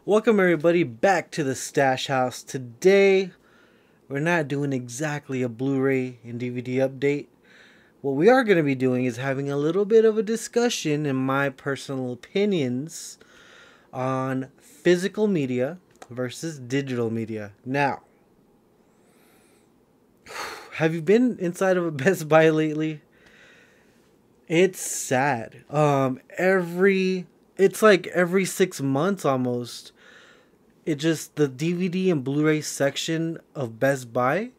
Welcome everybody back to the Stash House. Today, we're not doing exactly a Blu-ray and DVD update. What we are going to be doing is having a little bit of a discussion in my personal opinions on physical media versus digital media. Now, have you been inside of a Best Buy lately? It's sad. It's like every 6 months almost. It just the DVD and Blu-ray section of Best Buy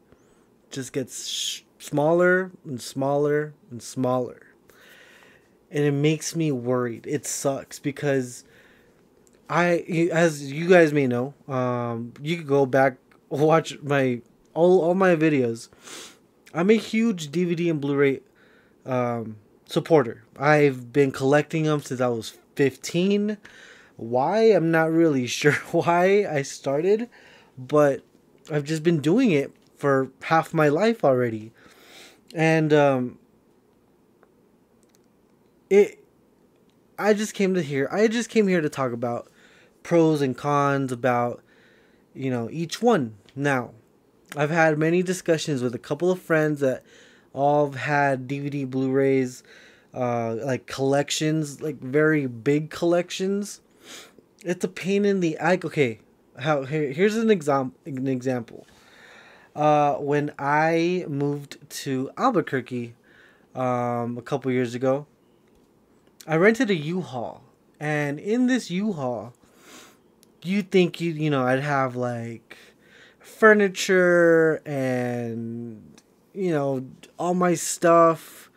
just gets smaller and smaller and smaller, and it makes me worried. It sucks because as you guys may know, you could go back watch my all my videos. I'm a huge DVD and Blu-ray supporter. I've been collecting them since I was 15. Why? I'm not really sure why I started, but I've just been doing it for half my life already. And it I just came here to talk about pros and cons about, each one. Now, I've had many discussions with a couple of friends that all have had DVD Blu-rays, like collections, like very big collections. It's a pain in the eye. Okay, here's an example. When I moved to Albuquerque, a couple years ago, I rented a U-Haul, and in this U-Haul, you think I'd have like furniture and all my stuff.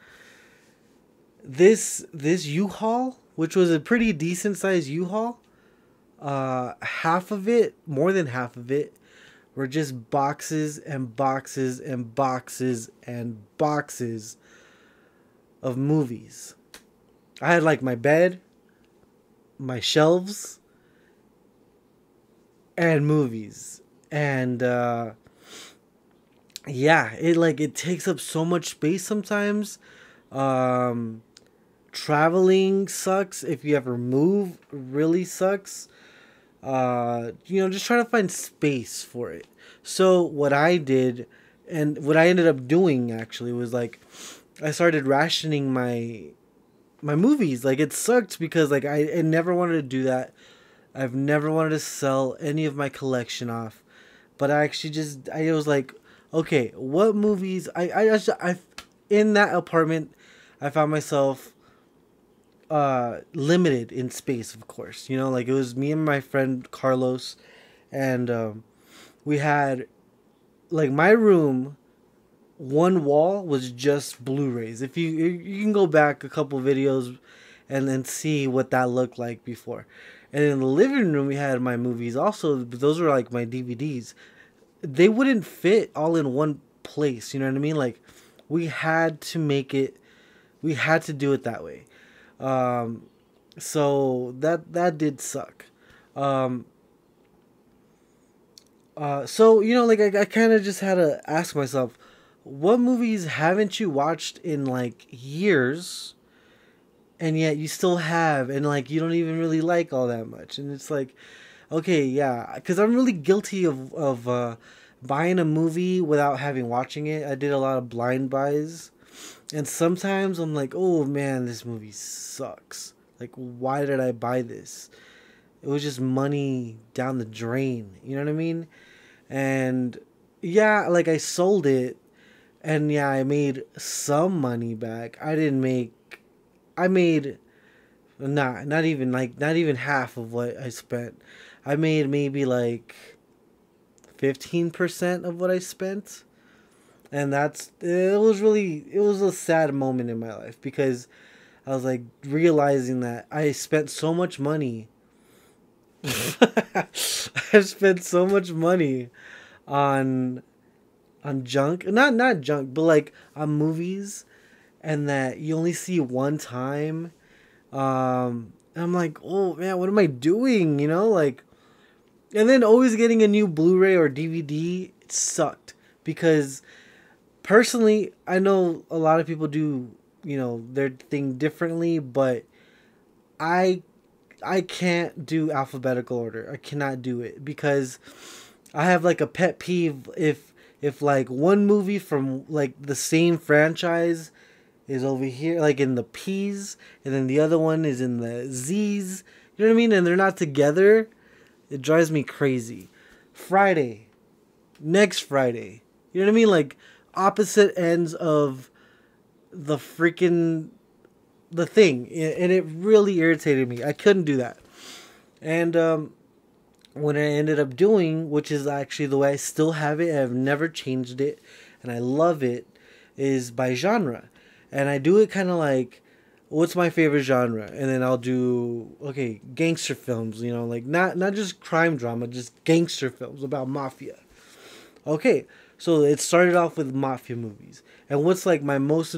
This U-Haul, which was a pretty decent sized U-Haul, half of it, more than half of it, were just boxes and boxes and boxes and boxes of movies. I had like my bed, my shelves, and movies. And yeah, it takes up so much space sometimes. Traveling sucks. If you ever move, really sucks. Just trying to find space for it. So what I did, and what I ended up doing actually, was like I started rationing my movies. Like, it sucked because like I never wanted to do that. I've never wanted to sell any of my collection off, but I was like, okay, what movies I in that apartment, I found myself limited in space, of course. Like, it was me and my friend Carlos, and we had, like, my room, one wall was just Blu-rays. If you can go back a couple videos and then see what that looked like before. And in the living room we had my movies also, but those were like my DVDs. They wouldn't fit all in one place, you know what I mean? Like, we had to do it that way. So that did suck. So like I kind of just had to ask myself, what movies haven't you watched in like years, and yet you still have, and like you don't even really like all that much? And it's like, okay, yeah, because I'm really guilty of buying a movie without having watching it. I did a lot of blind buys. And sometimes I'm like, oh man, this movie sucks. Like, why did I buy this? It was just money down the drain. You know what I mean? And yeah, like, I sold it. And yeah, I made some money back. I made not even half of what I spent. I made maybe like 15% of what I spent. And it was a sad moment in my life, because I was like realizing that I spent so much money. I've spent so much money on junk, not junk, but like on movies, and that you only see one time. And I'm like, oh man, what am I doing? Like, and then always getting a new Blu-ray or DVD, it sucked, because personally, I know a lot of people do, their thing differently, but I I can't do alphabetical order. I cannot do it because I have like a pet peeve if like one movie from like the same franchise is over here like in the P's and then the other one is in the Z's. You know what I mean? And they're not together. It drives me crazy. Friday, next Friday. You know what I mean? Like opposite ends of the freaking the thing, and it really irritated me. I couldn't do that. And what I ended up doing, which is actually the way I still have it, I've never changed it, and I love it, is by genre. And I do it kind of like, what's my favorite genre? And then I'll do, okay, gangster films, you know, like not just crime drama, just gangster films about mafia. Okay, so it started off with mafia movies. And what's like my most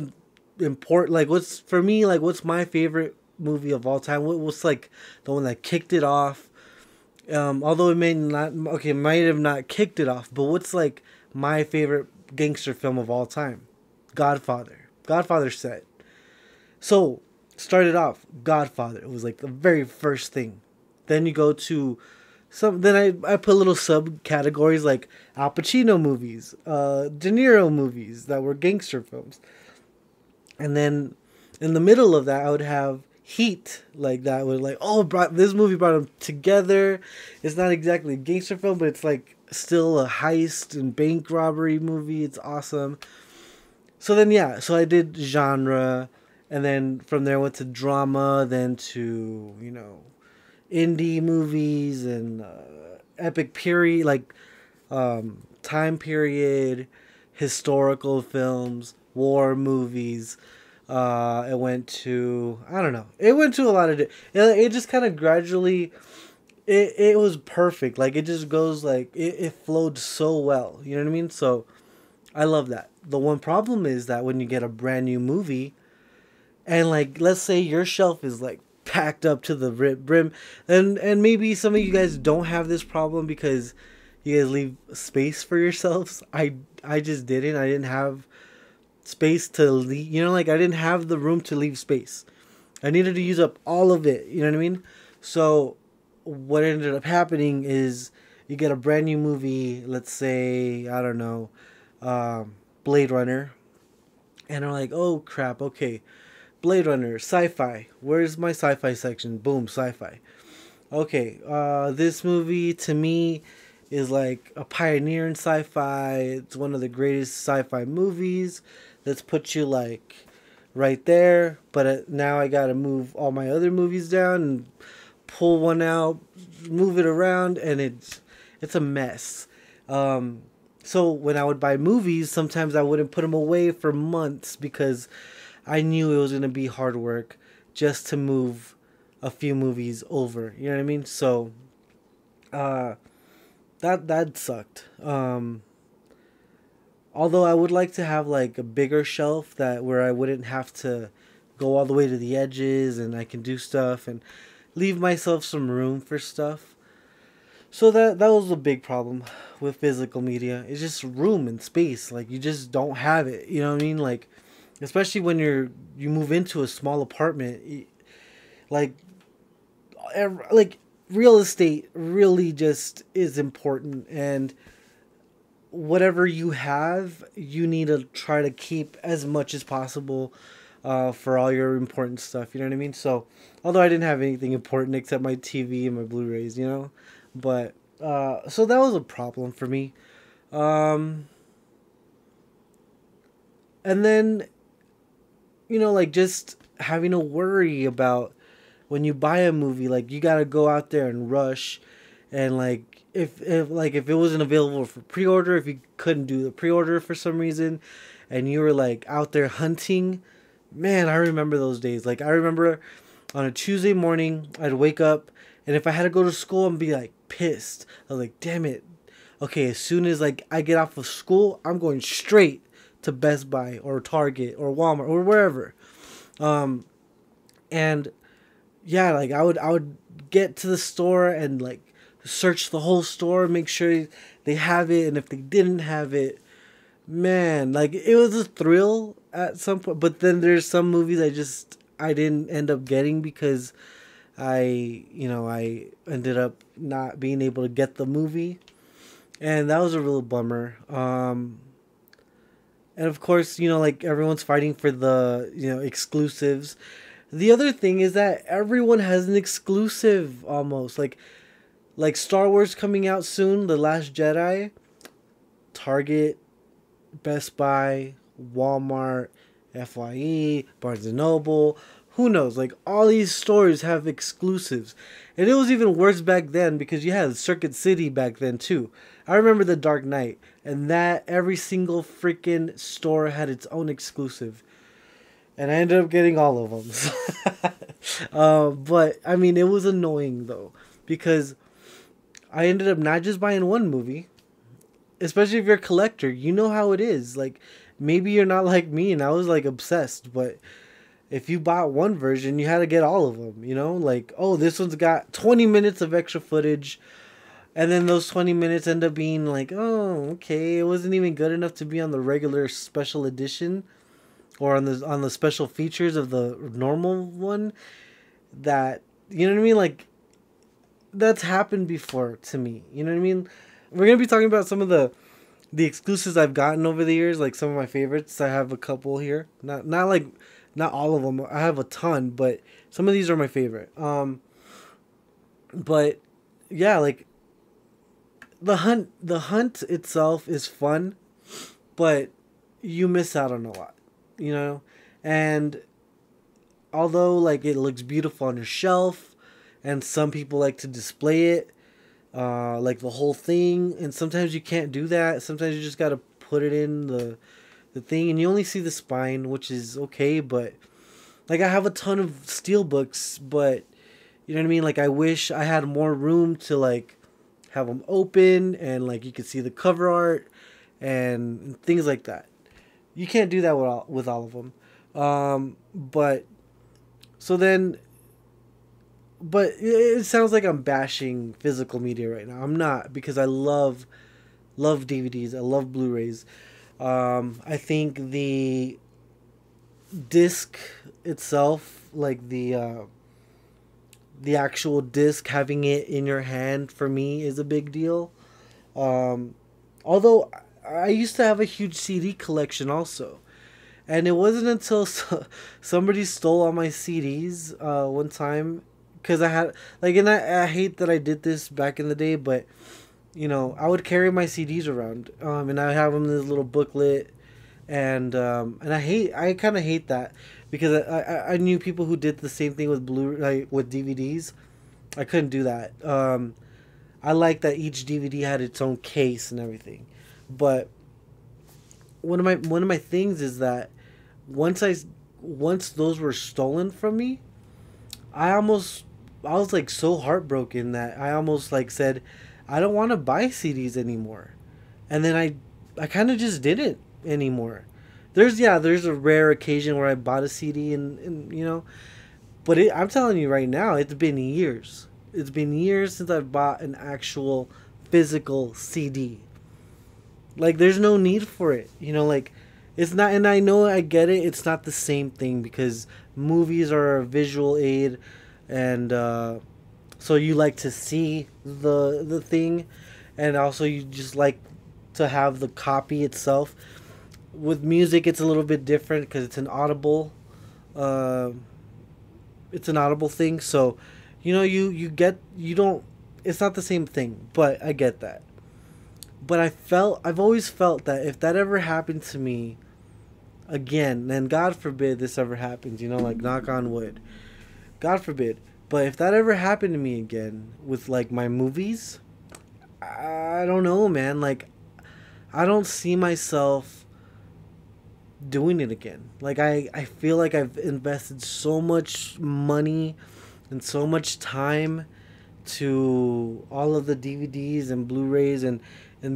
important, like what's, for me, like what's my favorite movie of all time? What's like the one that kicked it off? Although it may not, okay, might have not kicked it off, but what's like my favorite gangster film of all time? Godfather. Godfather set. So, started off, Godfather. It was like the very first thing. Then you go to then I put little subcategories like Al Pacino movies, De Niro movies that were gangster films. And then in the middle of that, I would have Heat, like that would like, oh, this movie brought them together. It's not exactly a gangster film, but it's like still a heist and bank robbery movie. It's awesome. So then, yeah, so I did genre, and then from there went to drama, then to, you know, indie movies and epic period, like time period, historical films, war movies. It went to, I don't know, it went to a lot of, it just kind of gradually, it was perfect. Like, it just goes, like, it flowed so well. You know what I mean? So, I love that. The one problem is that when you get a brand new movie, and like, let's say your shelf is like packed up to the brim, and maybe some of you guys don't have this problem because you guys leave space for yourselves. I just didn't. I didn't have space to leave. You know, like I didn't have the room to leave space. I needed to use up all of it. You know what I mean? So what ended up happening is you get a brand new movie. Let's say, I don't know, Blade Runner, and I'm like, oh crap, okay, Blade Runner, sci-fi, where's my sci-fi section? Boom, sci-fi. Okay, this movie to me is like a pioneer in sci-fi. It's one of the greatest sci-fi movies. Let's put you like right there, but now I gotta move all my other movies down and pull one out, move it around, and it's a mess. So when I would buy movies, sometimes I wouldn't put them away for months because I knew it was going to be hard work just to move a few movies over. You know what I mean? So that sucked. Although I would like to have like a bigger shelf that where I wouldn't have to go all the way to the edges and I can do stuff and leave myself some room for stuff. So that was a big problem with physical media. It's just room and space. Like, you just don't have it. You know what I mean? Like, especially when you move into a small apartment, like real estate really just is important, and whatever you have, you need to try to keep as much as possible for all your important stuff. You know what I mean? So, although I didn't have anything important except my TV and my Blu-rays, you know. But, so that was a problem for me. And then, you know, like, just having to worry about when you buy a movie, like, you gotta go out there and rush. And, like, if it wasn't available for pre-order, if you couldn't do the pre-order for some reason, and you were, like, out there hunting, man, I remember those days. Like, I remember on a Tuesday morning, I'd wake up, and if I had to go to school, I'd be, like, pissed. I was like, damn it. Okay, as soon as, like, I get off of school, I'm going straight to Best Buy or Target or Walmart or wherever. And yeah, like, I would get to the store and, like, search the whole store, make sure they have it, and if they didn't have it, man, like, it was a thrill at some point. But then there's some movies I didn't end up getting because I ended up not being able to get the movie, and that was a real bummer. And of course, like everyone's fighting for the exclusives. The other thing is that everyone has an exclusive almost like Star Wars coming out soon, The Last Jedi. Target, Best Buy, Walmart, FYE, Barnes and Noble, who knows? Like all these stores have exclusives. And it was even worse back then because you had Circuit City back then too. I remember The Dark Knight, and that every single freaking store had its own exclusive. And I ended up getting all of them. But I mean, it was annoying though because I ended up not just buying one movie, especially if you're a collector. You know how it is. Like maybe you're not like me, and I was like obsessed, but if you bought one version, you had to get all of them, like, oh, this one's got 20 minutes of extra footage, and then those 20 minutes end up being like, oh, okay, it wasn't even good enough to be on the regular special edition or on the special features of the normal one. That, you know what I mean? Like, that's happened before to me, you know what I mean? We're going to be talking about some of the exclusives I've gotten over the years, like some of my favorites. I have a couple here. Not all of them. I have a ton, but some of these are my favorite. But yeah, like the hunt itself is fun, but you miss out on a lot, And although like it looks beautiful on your shelf, and some people like to display it, like the whole thing, and sometimes you can't do that. Sometimes you just gotta put it in the thing, and you only see the spine, which is okay. But like I have a ton of Steelbooks, but you know what I mean? Like I wish I had more room to like have them open, and like you could see the cover art and things like that. You can't do that with all of them. But so then, but it sounds like I'm bashing physical media right now. I'm not, because I love DVDs. I love Blu-rays. I think the disc itself, like the actual disc, having it in your hand for me is a big deal. Although I used to have a huge CD collection also. And it wasn't until somebody stole all my CDs one time, because I had like, and I hate that I did this back in the day, but I would carry my CDs around, and I would have them in this little booklet, and I kind of hate that, because I knew people who did the same thing with with DVDs. I couldn't do that. I like that each DVD had its own case and everything, but one of my things is that once those were stolen from me, I was like so heartbroken that I almost like said, I don't want to buy CDs anymore. And then I kind of just didn't anymore. There's a rare occasion where I bought a CD and but I'm telling you right now, it's been years. It's been years since I've bought an actual physical CD. Like there's no need for it. Like it's not, and I know, I get it. It's not the same thing because movies are a visual aid, and so you like to see the thing, and also you just like to have the copy itself. With music, it's a little bit different because it's an audible. It's an audible thing, so you don't. It's not the same thing, but I get that. But I've always felt that if that ever happened to me again, and God forbid this ever happens, like knock on wood, God forbid. But if that ever happened to me again with like my movies, I don't know, man. Like I don't see myself doing it again. Like I feel like I've invested so much money and so much time to all of the DVDs and Blu-rays and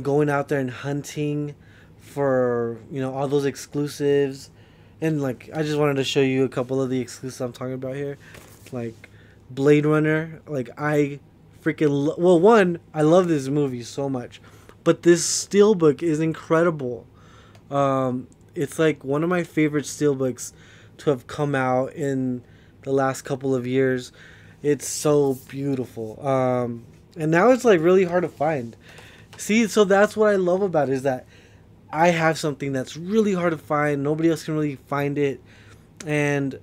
going out there and hunting for all those exclusives. And like I just wanted to show you a couple of the exclusives I'm talking about here, like Blade Runner. Like I freaking one, I love this movie so much, but this steelbook is incredible. It's like one of my favorite steelbooks to have come out in the last couple of years. It's so beautiful. And now it's like really hard to find. See, so that's what I love about it, is that I have something that's really hard to find. Nobody else can really find it, and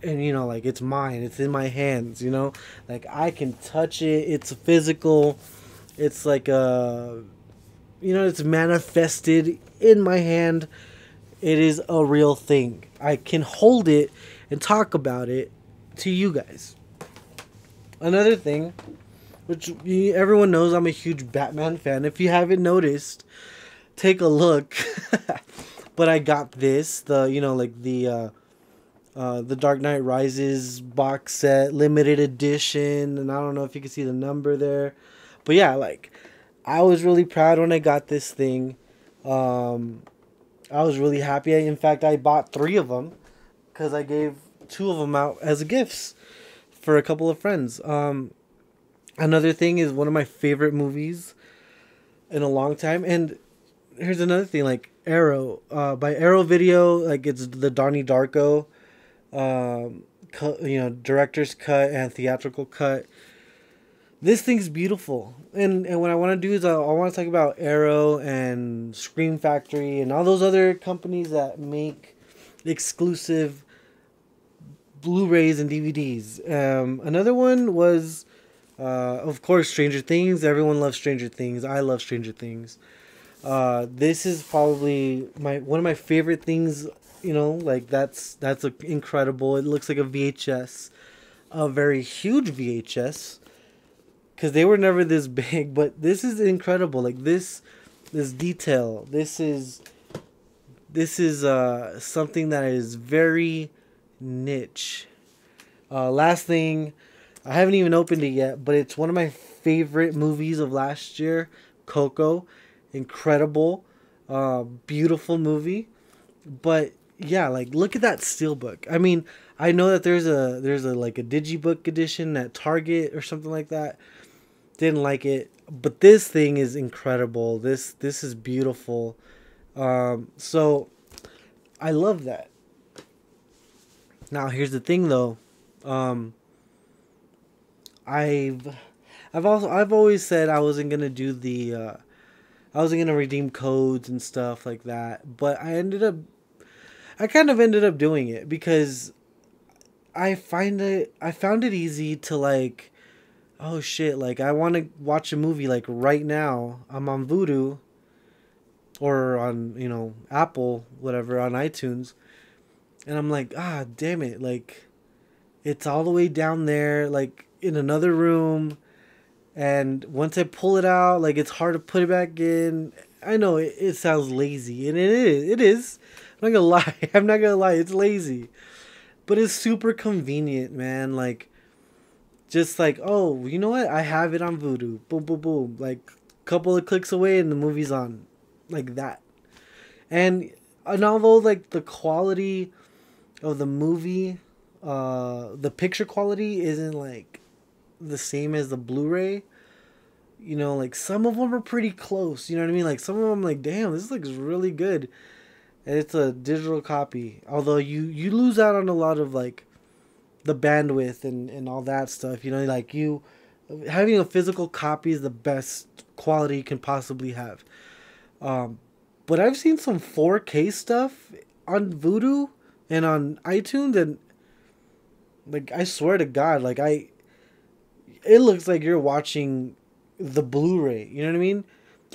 you know, like, it's mine. It's in my hands. You know, like, I can touch it. It's physical. It's like a, you know, it's manifested in my hand. It is a real thing. I can hold it and talk about it to you guys. Another thing, which everyone knows, I'm a huge Batman fan. If you haven't noticed, take a look. But I got this, the, you know, like the Dark Knight Rises box set, limited edition, and I don't know if you can see the number there, but yeah, like, I was really proud when I got this thing. I was really happy. In fact, I bought 3 of them because I gave 2 of them out as gifts for a couple of friends. Another thing is one of my favorite movies in a long time. And here's another thing, like Arrow, by Arrow Video, like, it's the Donnie Darko, you know, director's cut and theatrical cut. This thing's beautiful, and what I want to do is I want to talk about Arrow and Scream Factory and all those other companies that make exclusive Blu-rays and DVDs. Another one was, of course, Stranger Things. Everyone loves Stranger Things. I love Stranger Things. This is probably one of my favorite things. You know, like, that's incredible. It looks like a VHS, a very huge VHS, because they were never this big. But this is incredible. Like, this detail. This is something that is very niche. Last thing, I haven't even opened it yet, but it's one of my favorite movies of last year, Coco. Incredible, beautiful movie. But yeah, like, look at that steelbook. I mean, I know that there's a like a digibook edition at Target or something like that. Didn't like it, but this thing is incredible. This is beautiful. So I love that. Now here's the thing, though. I've always said I wasn't gonna do the I wasn't gonna redeem codes and stuff like that, but I kind of ended up doing it because I found it easy to, like, oh shit, like, I want to watch a movie, like, right now. I'm on Vudu or on, you know, Apple, whatever, on iTunes, and I'm like, ah, damn it, like, it's all the way down there, like, in another room, and once I pull it out, like, it's hard to put it back in. I know it sounds lazy, and it is. I'm not gonna lie. I'm not gonna lie. It's lazy, but it's super convenient, man. Like, just like, oh, you know what? I have it on Vudu. Boom, boom, boom. Like, couple of clicks away, and the movie's on, like that. And although, like, the quality of the movie, the picture quality isn't, like, the same as the Blu-ray. You know, like, some of them are pretty close. You know what I mean? Like, some of them, like, damn, this looks really good. And it's a digital copy. Although you lose out on a lot of, like, the bandwidth and all that stuff. You know, like, having a physical copy is the best quality you can possibly have. But I've seen some 4K stuff on Vudu and on iTunes, and, like, I swear to God, like, it looks like you're watching the Blu-ray, you know what I mean?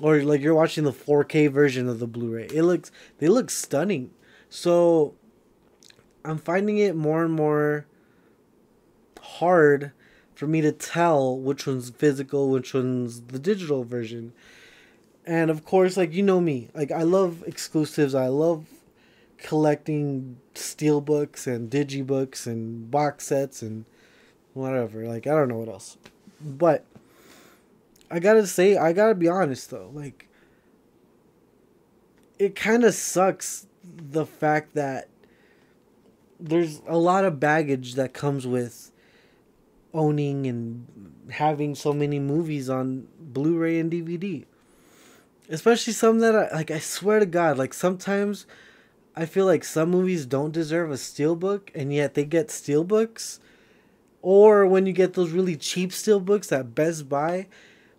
Or, like, you're watching the 4K version of the Blu-ray. They look stunning. So I'm finding it more and more hard for me to tell which one's physical, which one's the digital version. And of course, like, you know me, like, I love exclusives. I love collecting steelbooks and digibooks and box sets and whatever. Like, I don't know what else. But I gotta be honest, though. Like, it kind of sucks, the fact that there's a lot of baggage that comes with owning and having so many movies on Blu-ray and DVD. Especially some that I swear to God, like, sometimes I feel like some movies don't deserve a steelbook, and yet they get steelbooks. Or when you get those really cheap Steelbooks at Best Buy.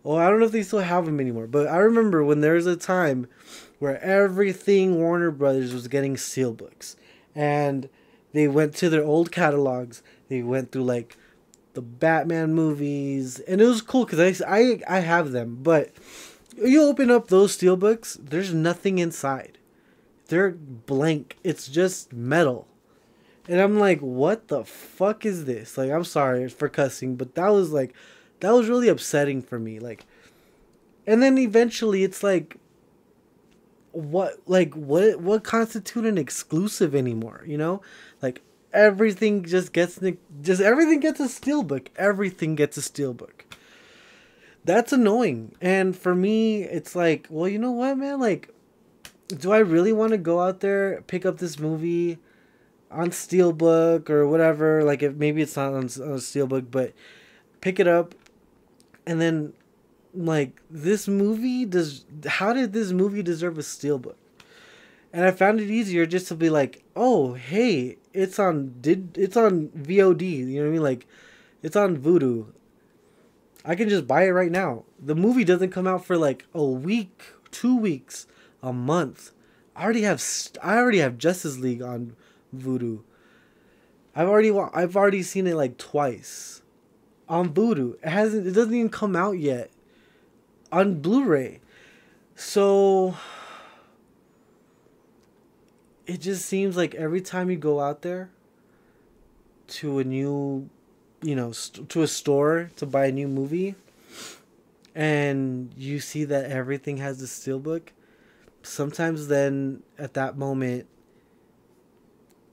Well, I don't know if they still have them anymore, but I remember when there was a time where everything Warner Brothers was getting Steelbooks, and they went to their old catalogs. They went through like the Batman movies, and it was cool because I have them. But you open up those Steelbooks, there's nothing inside. They're blank. It's just metal. And I'm like, what the fuck is this? Like, I'm sorry for cussing, but that was really upsetting for me. Like, and then eventually it's like, what constitute an exclusive anymore? You know, like everything everything gets a steelbook. Everything gets a steelbook. That's annoying. And for me, it's like, well, you know what, man? Like, do I really want to go out there, pick up this movie on Steelbook or whatever? Like, if maybe it's not on Steelbook, but pick it up, and then like, how did this movie deserve a Steelbook? And I found it easier just to be like, oh, hey, it's on VOD. You know what I mean? Like, it's on Vudu. I can just buy it right now. The movie doesn't come out for like a week, 2 weeks, a month. I already have Justice League on Vudu. I've already seen it like twice on Vudu. It doesn't even come out yet on Blu-ray. So it just seems like every time you go out there to a new, to a store to buy a new movie, and you see that everything has the steelbook, sometimes then at that moment,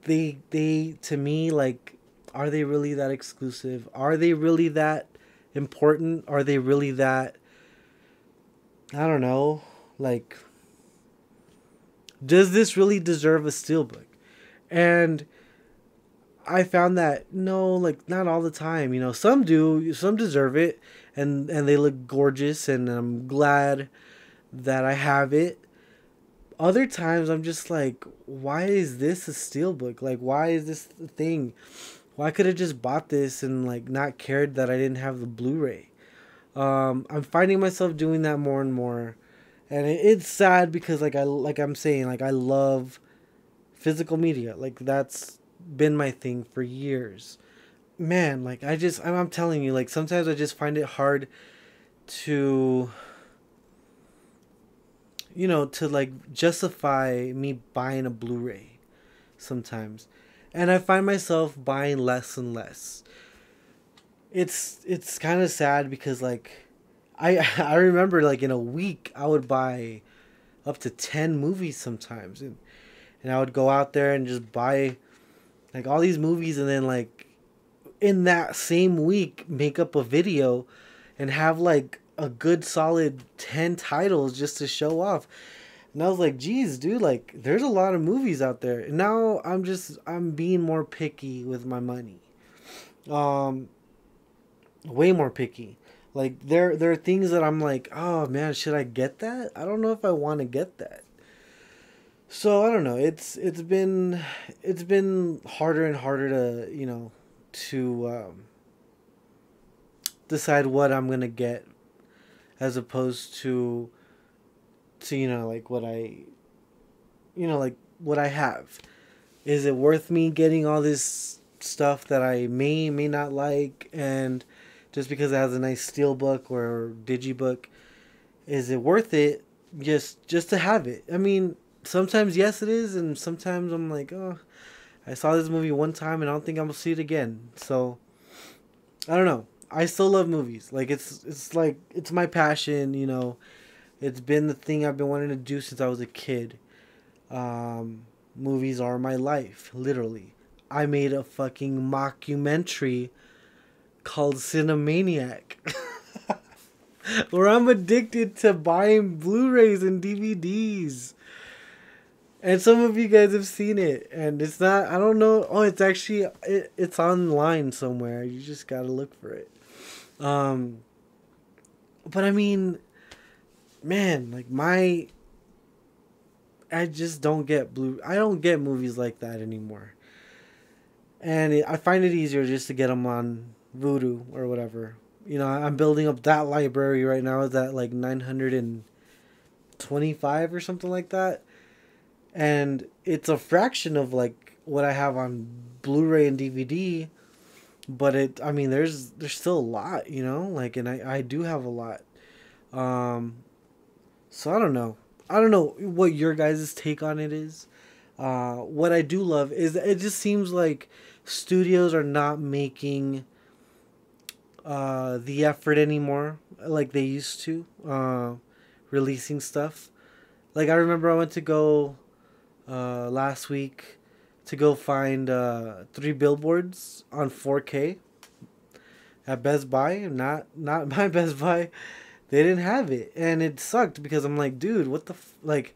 they to me, like, are they really that exclusive? Are they really that important? Are they really that, I don't know, like, does this really deserve a steelbook? And I found that no, like, not all the time. Some do, some deserve it, and they look gorgeous, and I'm glad that I have it. Other times I'm just like, why is this a steelbook? Like, why is this the thing? Why could I just bought this and like not cared that I didn't have the Blu-ray? I'm finding myself doing that more and more, and it's sad because I'm saying, like, I love physical media. Like, that's been my thing for years, man. Like, I'm telling you, like, sometimes I just find it hard to to like justify me buying a Blu-ray sometimes, and I find myself buying less and less. It's kind of sad because, like, I remember, like, in a week I would buy up to 10 movies sometimes, and I would go out there and just buy like all these movies, and then like in that same week make up a video and have like a good solid 10 titles just to show off. And I was like, geez, dude, like, there's a lot of movies out there. And now I'm being more picky with my money. Way more picky. Like, there are things that I'm like, oh man, should I get that? I don't know if I want to get that. So I don't know. It's been harder and harder to to decide what I'm gonna get, as opposed to like what like what I have. Is it worth me getting all this stuff that I may not like, and just because it has a nice steelbook or digibook, is it worth it just to have it? I mean, sometimes yes it is, and sometimes I'm like, oh, I saw this movie one time and I don't think I'm gonna see it again. So I don't know. I still love movies. Like, it's like, it's my passion, It's been the thing I've been wanting to do since I was a kid. Movies are my life, literally. I made a fucking mockumentary called Cinnamaniac, where I'm addicted to buying Blu-rays and DVDs. And some of you guys have seen it, and it's not, I don't know. Oh, it's actually, it's online somewhere. You just gotta look for it. But I mean, man, like, I just don't get I don't get movies like that anymore. And I find it easier just to get them on Voodoo or whatever. You know, I'm building up that library right now. Is at like 925 or something like that, and it's a fraction of like what I have on Blu-ray and DVD. But I mean, there's still a lot, you know, like, and I do have a lot. Um, so I don't know what your guys' take on it is. What I do love is it just seems like studios are not making the effort anymore like they used to, releasing stuff. Like I remember I went to go last week to go find Three Billboards on 4K at Best Buy. Not my Best Buy. They didn't have it, and it sucked because I'm like, dude, what the like.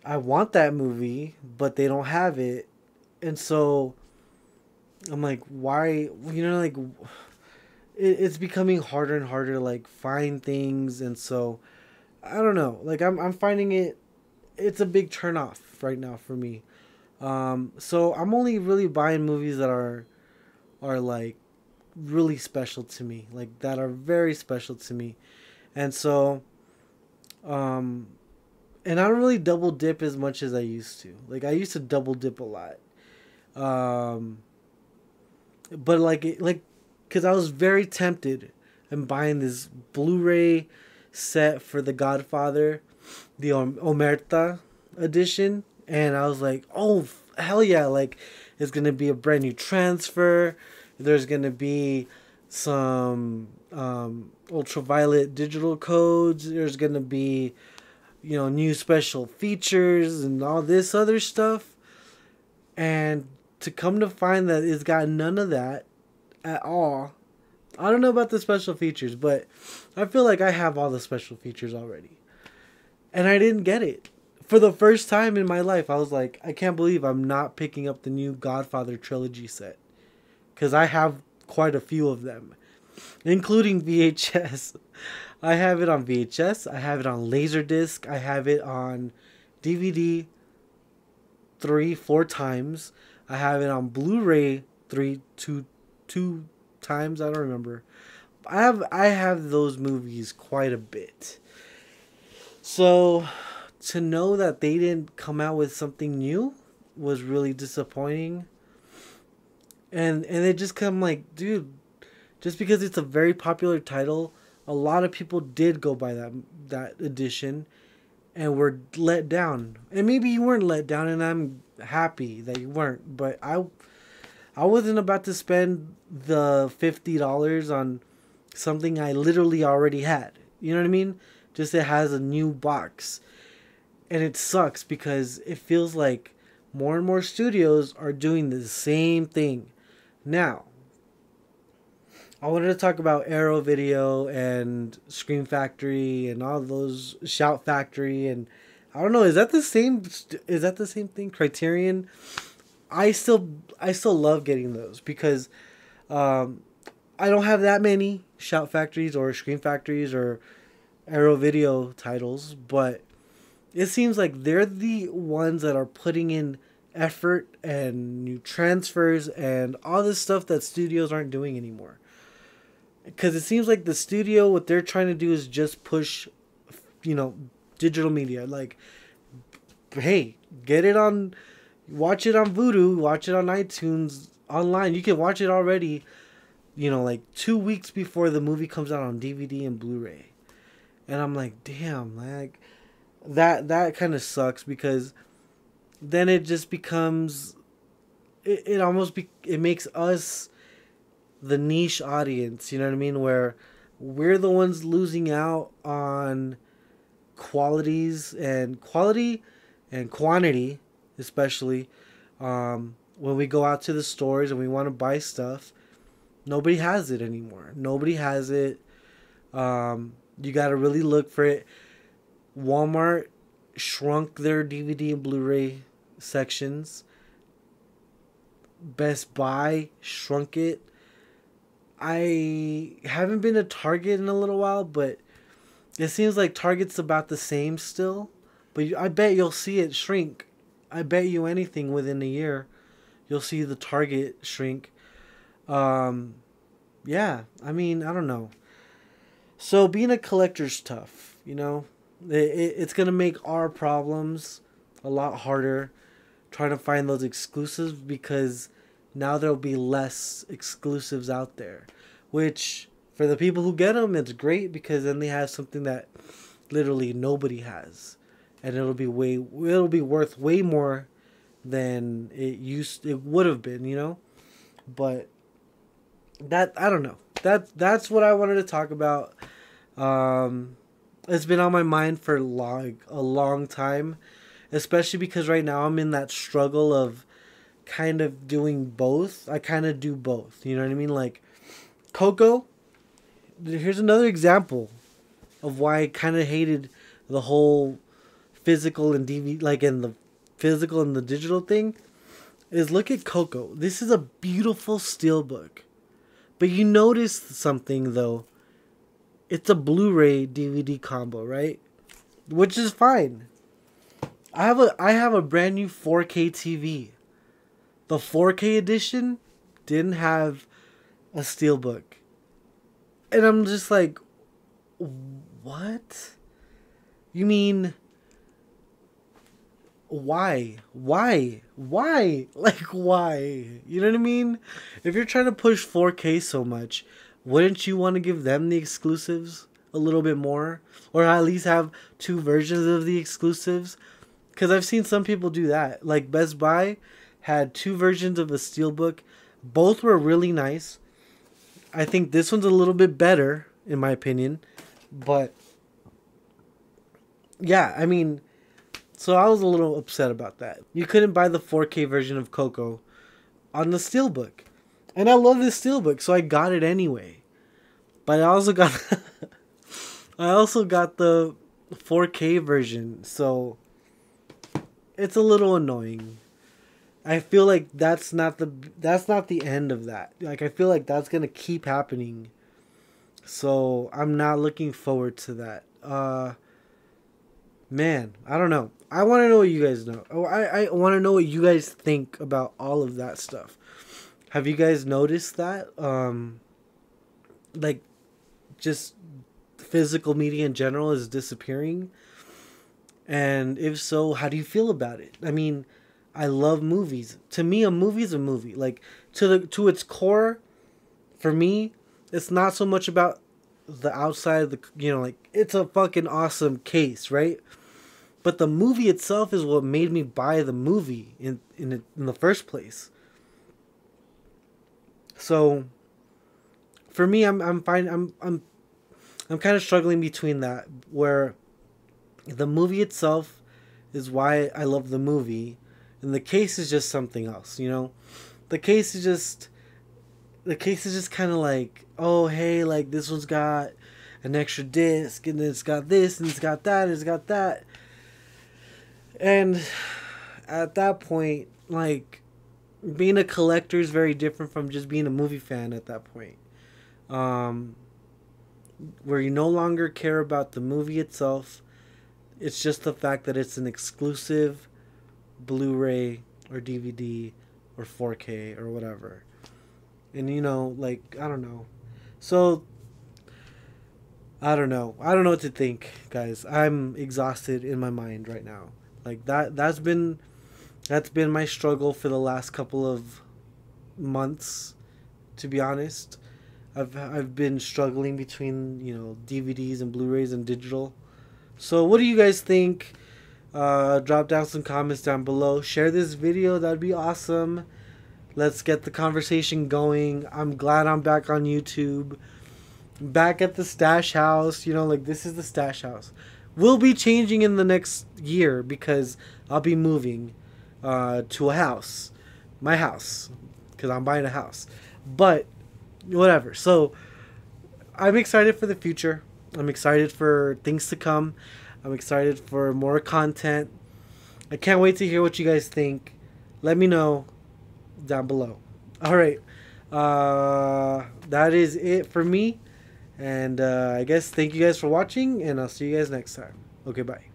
I want that movie, but they don't have it, and so I'm like, why? You know, like it's becoming harder and harder to like find things, and so I don't know. Like I'm finding it. It's a big turnoff right now for me. So I'm only really buying movies that are like really special to me, like that are very special to me, and so um, and I don't really double dip as much as I used to. Like I used to double dip a lot, um, but like because I was very tempted in buying this Blu-ray set for The Godfather, the Omerta edition, and I was like, oh hell yeah, like it's gonna be a brand new transfer. There's gonna be some ultraviolet digital codes. There's gonna be, you know, new special features and all this other stuff. And to come to find that it's got none of that at all. I don't know about the special features, but I feel like I have all the special features already. And I didn't get it. For the first time in my life, I was like, I can't believe I'm not picking up the new Godfather trilogy set. Because I have quite a few of them, including VHS. I have it on VHS. I have it on Laserdisc. I have it on DVD 3-4 times. I have it on Blu-ray two times. I don't remember. I have those movies quite a bit. So to know that they didn't come out with something new was really disappointing. And it just come like, dude, just because it's a very popular title, a lot of people did go by that edition and were let down. And maybe you weren't let down, and I'm happy that you weren't. But I wasn't about to spend the $50 on something I literally already had. You know what I mean? Just it has a new box. And it sucks because it feels like more and more studios are doing the same thing. Now, I wanted to talk about Arrow Video and Scream Factory and all those, Shout Factory, and I don't know, is that the same thing? Criterion? I still love getting those because I don't have that many Shout Factories or Scream Factories or Arrow Video titles, but it seems like they're the ones that are putting in effort and new transfers and all this stuff that studios aren't doing anymore. Because it seems like the studio, what they're trying to do is just push, you know, digital media. Like, hey, watch it on Vudu, watch it on iTunes, online. You can watch it already, you know, like 2 weeks before the movie comes out on DVD and Blu-ray. And I'm like, damn, like, that kind of sucks because then it just becomes, it makes us the niche audience, you know what I mean, where we're the ones losing out on quality and quantity, especially when we go out to the stores and we want to buy stuff. Nobody has it anymore. Nobody has it. You got to really look for it. Walmart shrunk their DVD and Blu-ray sections. Best Buy shrunk it. I haven't been to Target in a little while, but it seems like Target's about the same still. But I bet you'll see it shrink. I bet you anything within a year, you'll see the Target shrink. yeah, I mean, I don't know. So being a collector's tough, you know. It's gonna make our problems a lot harder trying to find those exclusives because now there'll be less exclusives out there, which for the people who get them, it's great because then they have something that literally nobody has, and it'll be worth way more than it would have been, you know. But that I don't know. That's what I wanted to talk about. Um, it's been on my mind for a long time, especially because right now I'm in that struggle of kind of doing both. I kind of do both. You know what I mean? Like Coco. Here's another example of why I kind of hated the whole physical and DVD, like in the physical and the digital thing. Is look at Coco. This is a beautiful steelbook, but you notice something though. It's a Blu-ray DVD combo, right? Which is fine. I have a brand new 4K TV. The 4K edition didn't have a steelbook. And I'm just like, what? You mean, why? Why? Why? Like, why? You know what I mean? If you're trying to push 4K so much, wouldn't you want to give them the exclusives a little bit more? Or at least have two versions of the exclusives? Because I've seen some people do that. Like Best Buy had two versions of a steelbook. Both were really nice. I think this one's a little bit better, in my opinion. But, yeah, I mean, so I was a little upset about that. You couldn't buy the 4K version of Coco on the steelbook. And I love this steelbook, so I got it anyway. But I also got the 4K version, so it's a little annoying. I feel like that's not the end of that. Like I feel like that's gonna keep happening. So I'm not looking forward to that. Man, I don't know. I want to know what you guys know. I want to know what you guys think about all of that stuff. Have you guys noticed that? Like, just physical media in general is disappearing. And if so, how do you feel about it? I mean, I love movies. To me, a movie is a movie. Like to its core, for me, it's not so much about the outside of the, you know, like it's a fucking awesome case, right? But the movie itself is what made me buy the movie in the first place. So for me, I'm fine. I'm kind of struggling between that, where the movie itself is why I love the movie, and the case is just something else, you know? The case is just kind of like, oh, hey, like this one's got an extra disc, and it's got this, and it's got that, and it's got that. And at that point, like, being a collector is very different from just being a movie fan at that point. Where you no longer care about the movie itself. It's just the fact that it's an exclusive Blu-ray or DVD or 4K or whatever. And you know, like, I don't know. So, I don't know. I don't know what to think, guys. I'm exhausted in my mind right now. Like that's been my struggle for the last couple of months, to be honest. I've been struggling between, you know, DVDs and Blu-rays and digital. So what do you guys think? Drop down some comments down below. Share this video. That'd be awesome. Let's get the conversation going. I'm glad I'm back on YouTube. Back at the Stache house. You know, like, this is the Stache house. We'll be changing in the next year because I'll be moving to a house. My house. Because I'm buying a house. But, whatever. So, I'm excited for the future. I'm excited for things to come. I'm excited for more content. I can't wait to hear what you guys think. Let me know down below. Alright. That is it for me. And I guess thank you guys for watching. And I'll see you guys next time. Okay, bye.